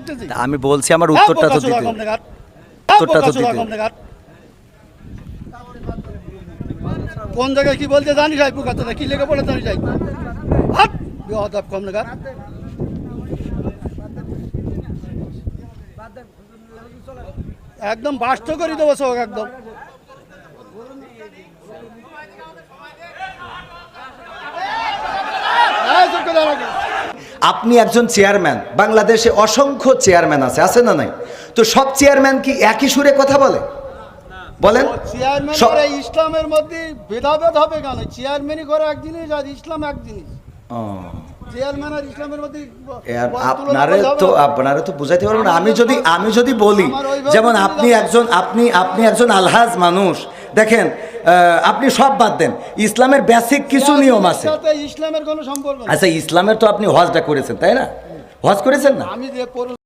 দেখতেছি। আমি বলছি আমার উত্তরটা তো দিতে, উত্তরটা তো দিতে। কোন জায়গায় কি বলতে জানি যাই পুকাতে কি লেগে পড়ে জানি যাই হাত বেয়াদব কম না একদম বাস্ত করে দেবো সব একদম। আপনি একজন চেয়ারম্যান, বাংলাদেশে অসংখ্য চেয়ারম্যান আছে না নাই? তো সব চেয়ারম্যান কি একই সুরে কথা বলে? বলেন। চেয়ারম্যান করে ইসলামের মধ্যে ভেদাভেদ হবে কেন? চেয়ারম্যানই করে এক জিনিস আর ইসলাম এক জিনিস। চেয়ারম্যান আর ইসলামের মধ্যে আপনারা তো বুঝাইতে পারবেন না। আমি যদি বলি, যেমন আপনি একজন আলহাজ মানুষ, দেখেন আপনি সব বাদ দেন, ইসলামের বেসিক কিছু নিয়ম আছে। ইসলামের কোনো সম্পর্ক আচ্ছা, ইসলামের তো আপনি হজটা করেছেন, তাই না? হজ করেছেন না? আমি